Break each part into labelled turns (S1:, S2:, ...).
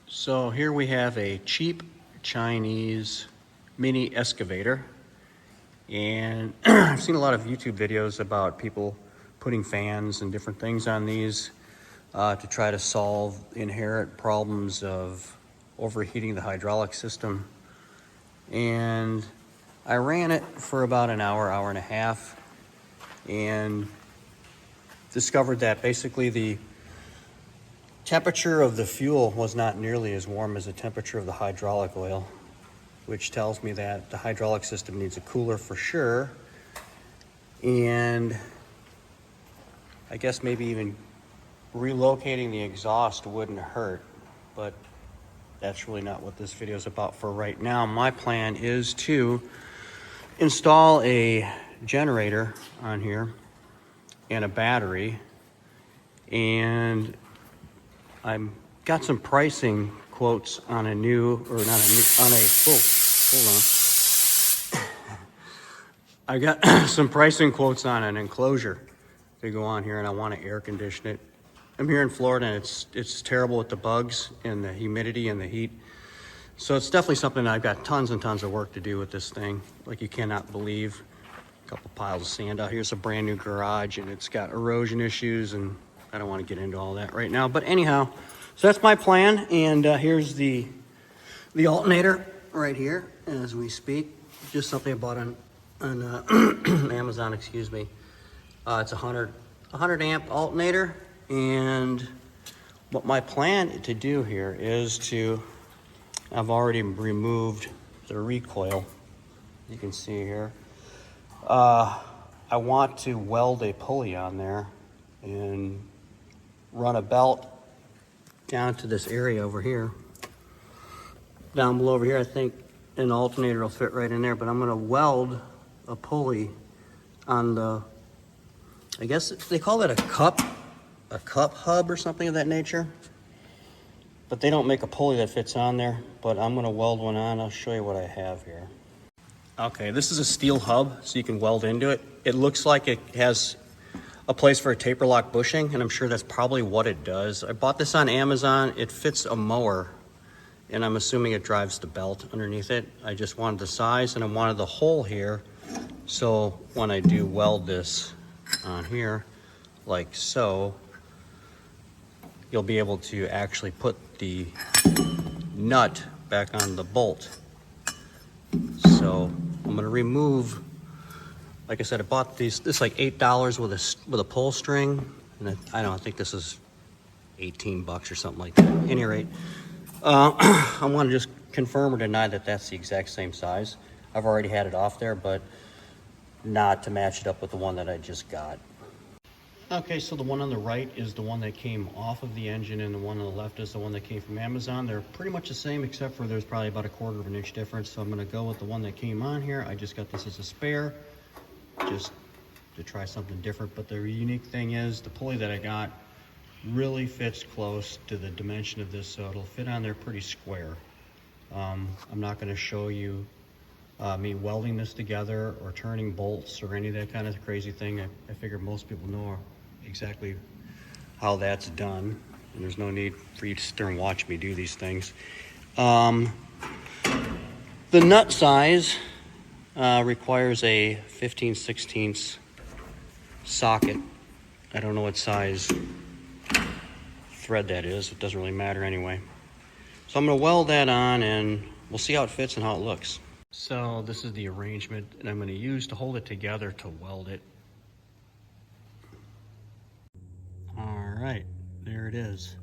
S1: So here we have a cheap Chinese mini excavator, and I've seen a lot of YouTube videos about people putting fans and different things on these to try to solve inherent problems of overheating the hydraulic system. And I ran it for about an hour, hour and a half, and discovered that basically the temperature of the fuel was not nearly as warm as the temperature of the hydraulic oil, which tells me that the hydraulic system needs a cooler for sure. And I guess maybe even relocating the exhaust wouldn't hurt, but that's really not what this video is about for right now. My plan is to install a generator on here and a battery, and I've got some pricing quotes on a new, or not a new, on a, hold on. I got some pricing quotes on an enclosure to go on here, and I want to air condition it. I'm here in Florida, and it's terrible with the bugs and the humidity and the heat. So it's definitely something that I've got tons and tons of work to do with this thing. Like you cannot believe. A couple piles of sand out here. It's a brand new garage, and it's got erosion issues, and I don't want to get into all that right now. But anyhow, so that's my plan, and here's the alternator right here as we speak. Just something I bought on Amazon, excuse me. It's a 100 amp alternator, and what my plan to do here is to, I've already removed the recoil, you can see here. I want to weld a pulley on there and run a belt down to this area over here. Down below over here, I think an alternator will fit right in there, but I'm gonna weld a pulley on the, I guess they call it a cup hub or something of that nature. But they don't make a pulley that fits on there, but I'm gonna weld one on. I'll show you what I have here. Okay, this is a steel hub, so you can weld into it. It looks like it has a place for a taper lock bushing, and I'm sure that's probably what it does. I bought this on Amazon. It fits a mower, and I'm assuming it drives the belt underneath it. I just wanted the size, and I wanted the hole here, so when I do weld this on here, like so, you'll be able to actually put the nut back on the bolt. So I'm gonna remove, like I said, I bought this like $8 with a pull string, and I think this is 18 bucks or something like that. At any rate, I want to just confirm or deny that that's the exact same size. I've already had it off there, but not to match it up with the one that I just got. Okay, so the one on the right is the one that came off of the engine, and the one on the left is the one that came from Amazon. They're pretty much the same, except for there's probably about 1/4 of an inch difference. So I'm gonna go with the one that came on here. I just got this as a spare, just to try something different. But the unique thing is the pulley that I got really fits close to the dimension of this, so it'll fit on there pretty square. I'm not gonna show you me welding this together or turning bolts or any of that kind of crazy thing. I figure most people know exactly how that's done, and there's no need for you to sit there and watch me do these things. The nut size requires a 15/16 socket. I don't know what size thread that is. It doesn't really matter anyway. So I'm going to weld that on, and we'll see how it fits and how it looks. So this is the arrangement that I'm going to use to hold it together to weld it. All right, there it is.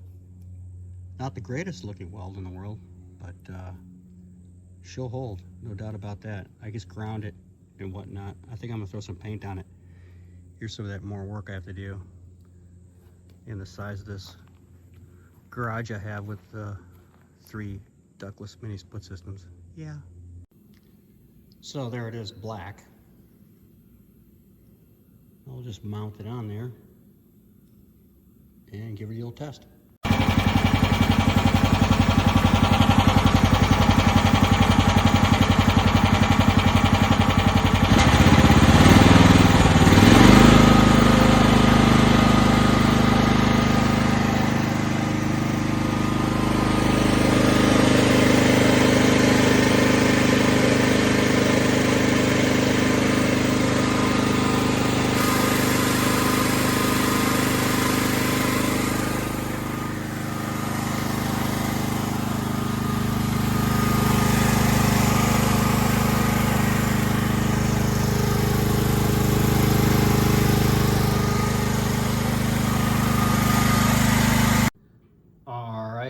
S1: Not the greatest looking weld in the world, but she'll hold, no doubt about that. I just ground it and whatnot. I think I'm gonna throw some paint on it. Here's some of that more work I have to do. And the size of this garage I have with the 3 ductless mini split systems. Yeah. So there it is, black. I'll just mount it on there and give it a little test.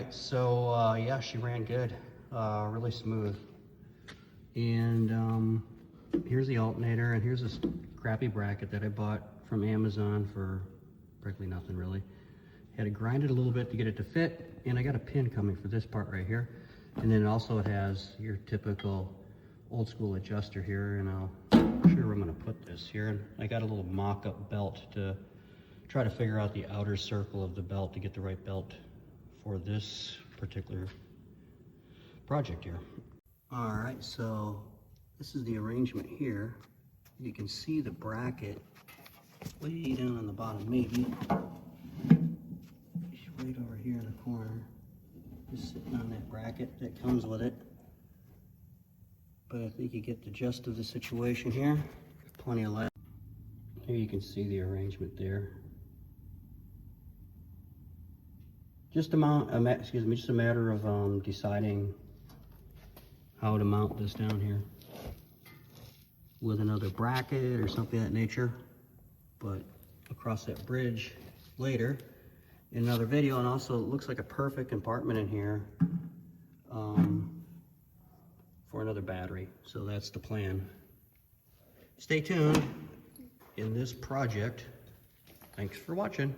S1: right, so yeah, she ran good, really smooth. And here's the alternator, and here's this crappy bracket that I bought from Amazon for practically nothing really. Had to grind it a little bit to get it to fit, and I got a pin coming for this part right here. And then also it has your typical old school adjuster here, and I'll show you where I'm gonna put this here. And I got a little mock-up belt to try to figure out the outer circle of the belt to get the right belt for this particular project here. All right, so this is the arrangement here. You can see the bracket way down on the bottom, maybe. It's right over here in the corner, just sitting on that bracket that comes with it. But I think you get the gist of the situation here. Plenty of light. Here you can see the arrangement there. Just a matter of deciding how to mount this down here with another bracket or something of that nature. But I'll cross that bridge later in another video. And also it looks like a perfect compartment in here for another battery. So that's the plan. Stay tuned in this project. Thanks for watching.